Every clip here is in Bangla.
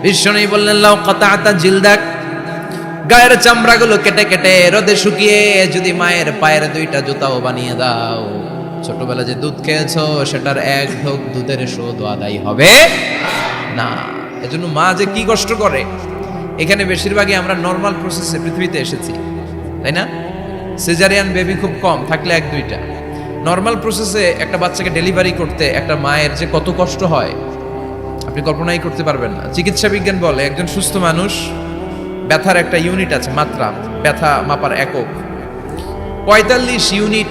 বিশ্বনবী বললেন লাউ কাতাআতা জিলদাক, গায়ের চামড়াগুলো কেটে কেটে রোদে শুকিয়ে যদি মায়ের পায়ের দুইটা জুতাও বানিয়ে দাও, ছোটবেলা যে দুধ খেয়েছো সেটার এক ঢোক দুধের শোধ আদায় হবে না। এজন্য মা যে কি কষ্ট করে। এখানে বেশিরভাগই আমরা নর্মাল প্রসেসে পৃথিবীতে এসেছি, তাই না? সিজারিয়ান বেবি খুব কম, থাকলে এক দুইটা। নর্মাল প্রসেসে একটা বাচ্চাকে ডেলিভারি করতে একটা মায়ের যে কত কষ্ট হয় আপনি কল্পনাই করতে পারবেন না। চিকিৎসা বিজ্ঞান বলে একজন সুস্থ মানুষ ব্যথার একটা ইউনিট আছে, মাত্রা, ব্যথা মাপার একক। 45 ইউনিট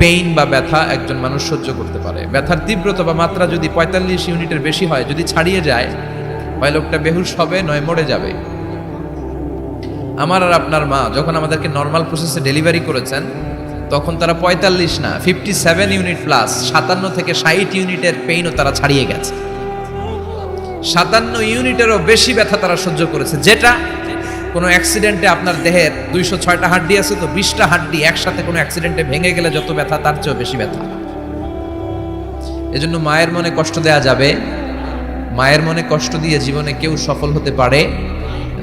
পেইন বা ব্যথা একজন মানুষ সহ্য করতে পারে। ব্যথার তীব্রতা বা মাত্রা যদি 45 ইউনিটের বেশি হয়, যদি ছাড়িয়ে যায়, হয় লোকটা বেহুশ হবে, নয় মরে যাবে। আমার আর আপনার মা যখন আমাদেরকে নর্মাল প্রসেসে ডেলিভারি করেছেন, তখন তারা 45 না 57 ইউনিট প্লাস 57 থেকে 60 ইউনিটের পেইনও তারা ছাড়িয়ে গেছে। 57 ইউনিটেরও বেশি ব্যথা তারা সহ্য করেছে, যেটা কোনো অ্যাক্সিডেন্টে আপনার দেহের 206টা হাড্ডি আছে, তো 20টা হাড্ডি একসাথে কোনো অ্যাক্সিডেন্টে ভেঙে গেলে যত ব্যথা তার চেয়েও বেশি ব্যথা। এজন্য মায়ের মনে কষ্ট দেয়া যাবে? মায়ের মনে কষ্ট দিয়ে জীবনে কেউ সফল হতে পারে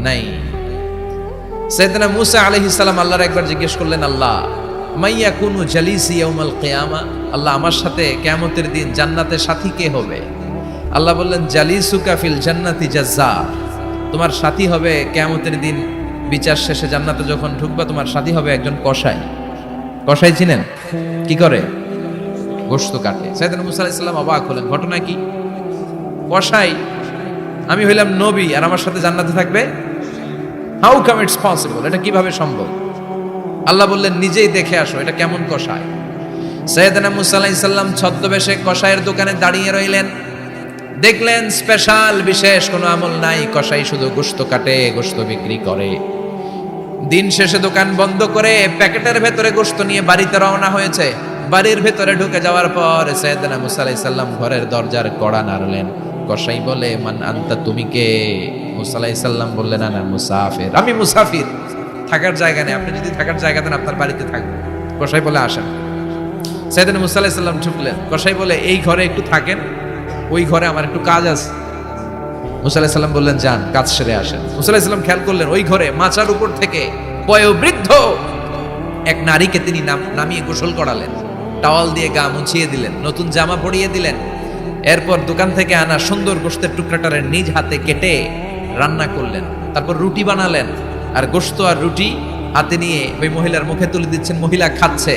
নাই। সাইয়েদনা মূসা আলাইহিস সালাম আল্লাহর একবার জিজ্ঞেস করলেন, আল্লাহ মাইয়া কুনু জালিসি ইয়াউমাল কিয়ামা, আল্লাহ আমার সাথে কিয়ামতের দিন জান্নাতের সাথী কে হবে? আল্লাহ বললেন, জালিসুকা ফিল জান্নাতি জাজ্জার, তোমার সাথী হবে কিয়ামতের দিন বিচার শেষে জান্নাতে যখন ঢুকবা, তোমার সাথী হবে একজন কসাই। কসাই চিনেন? কি করে? গোশত কাটে। সাইয়েদনা মূসা আলাইহিস সালাম অবাক হলেন, ঘটনা কি? কসাই, আমি হইলাম নবী আর আমার সাথে জান্নাতে থাকবে? হাউ কাম ইটস পসিবল, এটা কিভাবে সম্ভব? আল্লাহ বললেন, নিজেই দেখে আসো এটা কেমন কসাই। সাইয়েদনা মূসা আলাইহিস সালাম ছদ্মবেশে কসাইয়ের দোকানে দাঁড়িয়ে রইলেন। দেখলেন স্পেশাল বিশেষ কোনো আমল নাই, কসাই শুধু গোশত কাটে, গোশত বিক্রি করে। দিন শেষে দোকান বন্ধ করে প্যাকেটের ভেতরে গোশত নিয়ে বাড়িতে রওনা হয়েছে। বাড়ির ভেতরে ঢুকে যাওয়ার পর সাইয়েদনা মূসা আলাইহিস সালাম ঘরের দরজার কড়া নাড়লেন। কসাই বলে, মান আনতা, তুমি কে? মূসা আলাইহিস সালাম বললেন, আনা মুসাফির, আমি মুসাফির, থাকার জায়গা নেই, আপনি যদি থাকার জায়গা দেন আপনার বাড়িতে থাকবো। কসাই বলে, আসেন। সাইয়েদনা মূসা আলাইহিস সালাম ঢুকলেন। কসাই বলে, এই ঘরে একটু থাকেন, ওই ঘরে আমার একটু কাজ আছে। মূসা আলাইহিস সালাম বললেন, যান, কাজ সেরে আসেন। মূসা আলাইহিস সালাম খেয়াল করলেন ওই ঘরে মাচার উপর থেকে বয়োবৃদ্ধ এক নারীকে তিনি নামিয়ে গোসল করালেন, টাওয়াল দিয়ে গা মুছিয়ে দিলেন, নতুন জামা পরিয়ে দিলেন। এরপর দোকান থেকে আনা সুন্দর গোশতের টুকরাটারে নিজ হাতে কেটে রান্না করলেন। তারপর রুটি বানালেন, আর গোশত আর রুটি হাতে নিয়ে ওই মহিলার মুখে তুলে দিচ্ছেন। মহিলা খাচ্ছে,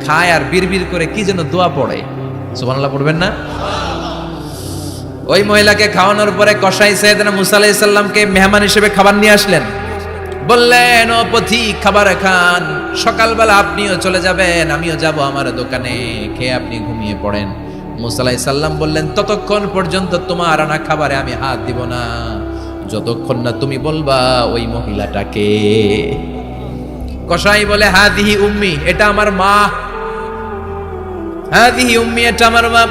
খায় আর বিড়বিড় করে কি যেন দোয়া পড়ে। সুবহানাল্লাহ পড়বেন না? ওই মহিলাকে খাওয়ানোর পরে কসাই সাইয়েদনা মূসা আলাইহিস সালামকে মেহমান হিসেবে খাবার নিয়ে আসলেন। বললেন, ও পথিক, খাবার খান, সকালবেলা আপনিও চলে যাবেন, আমিও যাব আমার দোকানে, খেয়ে আপনি ঘুমিয়ে পড়েন। মূসা আলাইহিস সালাম বললেন, ততক্ষণ পর্যন্ত তোমার আনা খাবারে আমি হাত দিব না, যতক্ষণ না তুমি বলবা ওই মহিলাটাকে। কসাই বলে, হাদিহি উম্মি, এটা আমার মা। হাদিহি উম্মি, এটা আমার মা।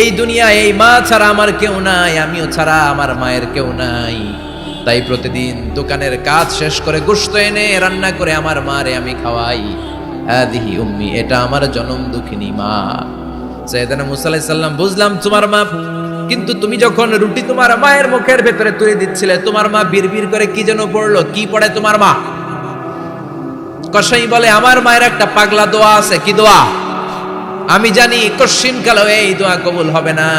এই দুনিয়ায় এই মা ছাড়া আমার কেউ নাই, আমিও ছাড়া আমার মায়ের কেউ নাই। তাই প্রতিদিন দোকানের কাজ শেষ করে গোশত এনে রান্না করে আমার মারে আমি খাওয়াই। হাদিহি উম্মি, এটা আমার জনম দুঃখিনী মা। সাইয়েদনা মূসা আলাইহিস সালাম, বুঝলাম তোমার মা, কিন্তু তুমি যখন রুটি তোমার মায়ের মুখের ভেতরে তুলে দিচ্ছিলে, তোমার মা বিড়বিড় করে কি যেন পড়লো, কি পড়ে তোমার মা? কসাই বলে, আমার মায়ের একটা পাগলা দোয়া আছে। কি দোয়া? আমি জানি কশিন কালো এই দোয়া কবুল হবে না।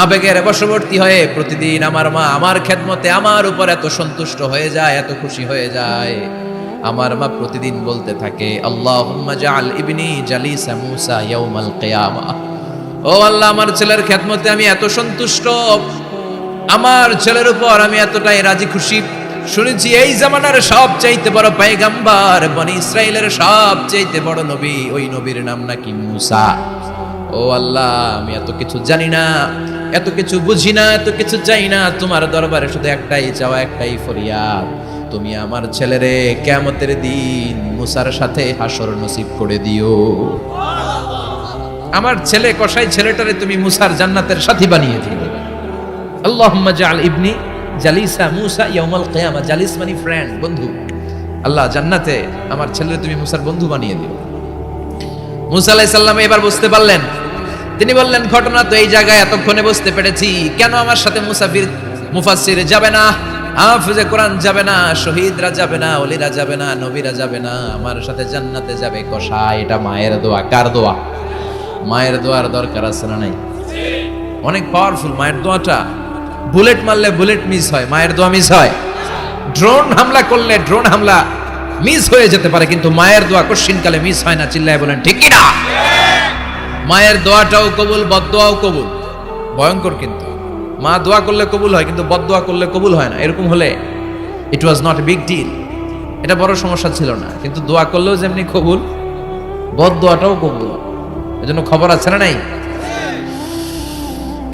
আবেগের বশবর্তী হয়ে প্রতিদিন আমার মা আমার খেদমতে আমার উপর এত সন্তুষ্ট হয়ে যায়, এত খুশি হয়ে যায়। আমার মা প্রতিদিন বলতে থাকে, আল্লাহুম্মা জাআল ইবনি জালিসা মূসা ইয়াউমাল কিয়ামা। ও আল্লাহ, আমার ছেলের খেদমতে আমি এত সন্তুষ্ট, আমার ছেলের উপর আমি এতটাই রাজি খুশি। শুনেছি এই জামানার সবচাইতে বড় পয়গম্বর, বনি ইসরাইলের সবচাইতে বড় নবী, ওই নবীর নাম নাকি মূসা। ও আল্লাহ, আমি এত কিছু জানি না, এত কিছু বুঝি না, এত কিছু চাই না, তোমার দরবারে শুধু একটাই চাওয়া, একটাই ফরিয়াদ, তুমি আমার ছেলেরে কিয়ামতের দিন মূসার সাথে হাসর নসিব করে দিও। আমার ছেলে কসাই ছেলেটারে তুমি মূসার জান্নাতের সাথী বানিয়ে দিও। আল্লাহুম্মা জাআল ইবনি জালিসা মূসা ইয়াউমাল কিয়ামা। জালিস মানে ফ্রেন্ড, বন্ধু। আল্লাহ, জান্নাতে আমার ছেলেরে তুমি মূসার বন্ধু বানিয়ে দিও। মূসা আলাইহিস সালাম এবার বুঝতে পারলেন। তিনি বললেন, ঘটনা তো এই জায়গায় এতক্ষণে বুঝতে পেরেছি, কেন আমার সাথে মুসাফির মুফাসসির যাবে না, হাফেজে কোরআন যাবে না, শহীদরা যাবে না, ওলিরা যাবে না, নবীরা যাবে না, আমার সাথে জান্নাতে যাবে কসাই। এটা মায়ের দোয়া। কার দোয়া? মায়ের দোয়ার দরকার আছে না নাই? অনেক পাওয়ারফুল মায়ের দোয়াটা। বুলেট মারলে বুলেট মিস হয়, মায়ের দোয়া মিস হয়? ড্রোন হামলা করলে ড্রোন হামলা মিস হয়ে যেতে পারে, কিন্তু মায়ের দোয়া কঠিনকালে মিস হয় না। চিল্লায় বলেন ঠিক কি না? মায়ের দোয়াটাও কবুল, বদদোয়াও কবুল। ভয়ঙ্কর কিন্তু। মা দোয়া করলে কবুল হয়, কিন্তু বদদোয়া করলে কবুল হয় না। এরকম হলে it was not a big deal, এটা বড় সমস্যা ছিল না। কিন্তু দোয়া করলেও যেমনি কবুল, বদদোয়াটাও কবুল। এজন্য খবর আছে না নাই?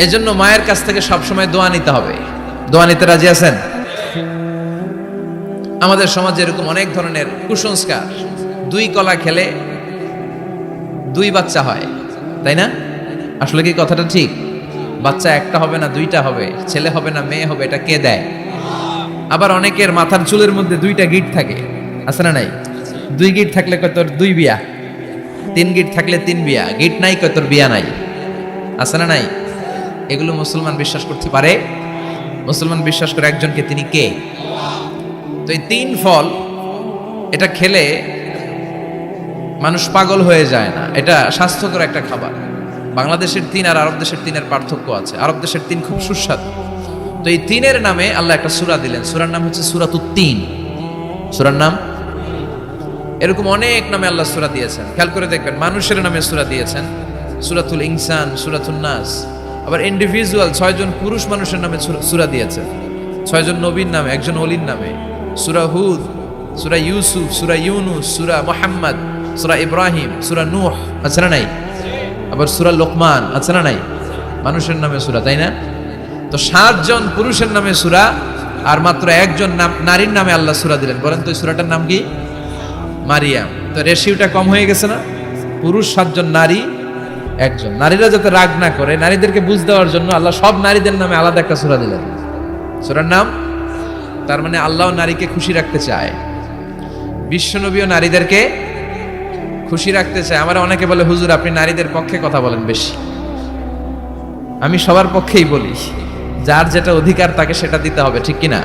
এজন্য মায়ের কাছ থেকে সবসময় দোয়া নিতে হবে। দোয়া নিতে রাজি আছেন? আমাদের সমাজে এরকম অনেক ধরনের কুসংস্কার। 2 কলা খেলে 2 বাচ্চা হয়, তাই না? আসলে কি কথাটা ঠিক? বাচ্চা একটা হবে না 2টা হবে, ছেলে হবে না মেয়ে হবে, এটা কে দেয়? আবার অনেকের মাথার চুলের মধ্যে 2টা গিট থাকে, আছে না নাই? 2 গিট থাকলে কয় তোর 2 বিয়া, 3 গিট থাকলে 3 বিয়া, গিট নাই কয় তোর বিয়া নাই, আছে না নাই? এগুলো মুসলমান বিশ্বাস করতে পারে? মুসলমান বিশ্বাস করে একজনকে, তিনি কে? তো এই 3 ফল এটা খেলে মানুষ পাগল হয়ে যায় না, এটা স্বাস্থ্যকর একটা খাবার। বাংলাদেশের 3 আর আরব দেশের 3 এর পার্থক্য আছে। আরব দেশের 3 খুব সুস্বাদু। তো এই 3 নামে আল্লাহ একটা সূরা দিলেন। সূরার নাম হচ্ছে সূরাতুত তিন। সূরার নাম এরকম অনেক নামে আল্লাহ সূরা দিয়েছেন। খেয়াল করে দেখবেন, মানুষের নামে সূরা দিয়েছেন, সূরাতুল ইনসান, সূরাতুন নাস। আবার ইন্ডিভিজুয়াল 6 জন পুরুষ মানুষের নামে সূরা দিয়েছেন, 6 জন নবীর নামে, একজন ওলির নামে। সূরা হুদ, সূরা ইউসুফ, সূরা ইউনুস, সূরা মুহাম্মদ, সূরা ইব্রাহিম, সূরা নূহ, আছে না নাই? আবার সূরা লোকমান, আছে না নাই? মানুষের নামে সূরা, তাই না? তো 7 জন পুরুষের নামে সূরা, আর মাত্র 1 জন নারীর নামে আল্লাহ সূরা দিলেন। বলেন তো এই সূরাটার নাম কি? মারিয়াম। তো রেশিওটা কম হয়ে গেছে না? পুরুষ 7 জন, নারী 1 জন। নারীরা যাতে রাগ না করে, নারীদেরকে বুঝ দেওয়ার জন্য আল্লাহ সব নারীদের নামে আলাদা একটা সূরা দিলেন। সূরার নাম, তার মানে আল্লাহ নারীকে খুশি রাখতে চায়, বিশ্বনবীও নারীদেরকে খুশি রাখতে চায়। আমার অনেকে বলে, হুজুর আপনি নারীদের পক্ষে কথা বলেন বেশি। আমি সবার পক্ষেই বলি, যার যেটা অধিকার তাকে সেটা দিতে হবে, ঠিক কিনা?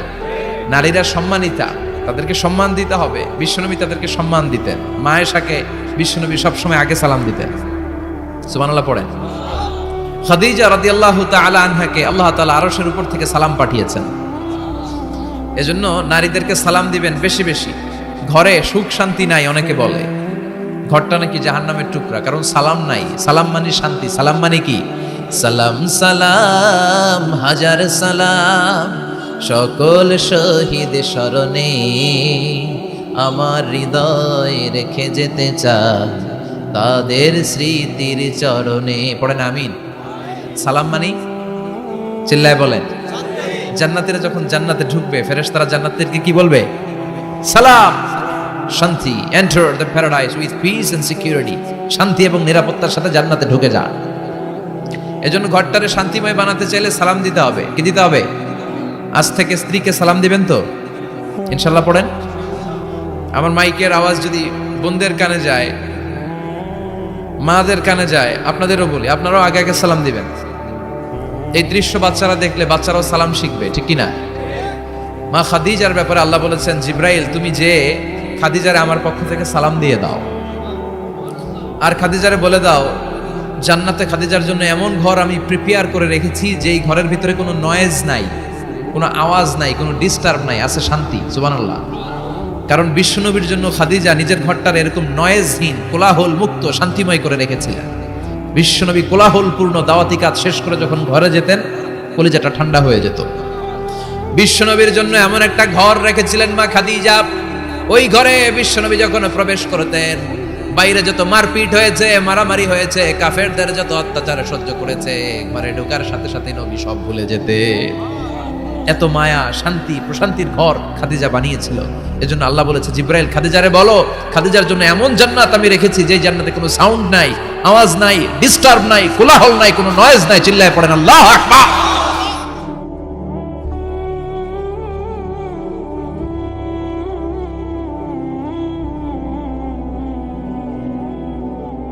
নারীরা সম্মানিতা, তাদেরকে সম্মান দিতে হবে। বিশ্বনবী তাদেরকে সম্মান দিতেন। মা আয়েশাকে বিশ্বনবী সবসময় আগে সালাম দিতেন। সুবহানাল্লাহ পড়েন। খাদিজা রাদিয়াল্লাহু তাআলা আনহাকে আল্লাহ তাআলা আরশের উপর থেকে সালাম পাঠিয়েছেন। এজন্য নারীদেরকে সালাম দিবেন বেশি বেশি। ঘরে সুখ শান্তি নাই, অনেকে বলে ঘরটা নাকি জাহান্নামের টুকরা, কারণ সালাম নাই। সালাম মানে শান্তি। সালাম মানে কি? সালাম সালাম হাজার সালাম সকল শহীদ স্মরণে, আমার হৃদয় রেখে যেতে চাই তাদের স্মৃতির চরণে। পড়েন আমিন। সালাম মানে, চিল্লায় বলেন। জান্নাতীরা যখন জান্নাতে ঢুকবে, ফেরেশতারা জান্নাতীদেরকে কি বলবে? সালাম, শান্তি। Enter the paradise with peace and security. শান্তি এবং নিরাপত্তার সাথে জান্নাতে ঢুকে যান। এজন্য ঘরটারে শান্তিময় বানাতে চাইলে সালাম দিতে হবে। কি দিতে হবে? আজ থেকে স্ত্রীকে সালাম দিবেন তো ইনশাআল্লাহ। পড়েন। আমার মাইকের আওয়াজ যদি বোনদের কানে যায়, মাদের কানে যায়, আপনাদেরও বলি, আপনারাও আগে আগে সালাম দিবেন। এই দৃশ্য বাচ্চারা দেখলে বাচ্চারাও সালাম শিখবে, ঠিক কিনা? মা খাদিজার ব্যাপারে আল্লাহ বলেছেন, জিব্রাইল তুমি যে খাদিজারে আমার পক্ষ থেকে সালাম দিয়ে দাও, আর খাদিজারে বলে দাও জান্নাতে খাদিজার জন্য এমন ঘর আমি প্রিপেয়ার করে রেখেছি যেই ঘরের ভিতরে কোনো নয়েজ নাই, কোনো আওয়াজ নাই, কোনো ডিস্টার্ব নাই, আছে শান্তি। সুবহানাল্লাহ। কারণ বিশ্বনবীর জন্য খাদিজা নিজের ঘরটার এরকম নয়েজহীন, কোলাহল মুক্ত, শান্তিময় করে রেখেছিলেন। বিশ্বনবী কোলাহলপূর্ণ দাওয়াতি কাজ শেষ করে যখন ঘরে যেতেন, কলিজাটা ঠান্ডা হয়ে যেত। বিশ্বনবীর জন্য এমন একটা ঘর রেখেছিলেন মা খাদিজা, ওই ঘরে বিশ্বনবী যখন প্রবেশ করতেন, বাইরে যত মারপিট হয়েছে, মারামারি হয়েছে, কাফেরদের যত অত্যাচার সহ্য করেছে, ঘরে ঢোকার সাথে সাথে নবী সব ভুলে যেতে। এত মায়া, শান্তি, প্রশান্তির ঘর খাদিজা বানিয়েছিল। এজন্য আল্লাহ বলেছে, জিব্রাইল খাদিজারে বলো, খাদিজার জন্য এমন জান্নাত আমি রেখেছি যে জান্নাতে কোনো সাউন্ড নাই, আওয়াজ নাই, ডিস্টার্ব নাই, কোলাহল নাই, কোনো নয়েজ নাই। চিল্লায় পড়েন আল্লাহু আকবার।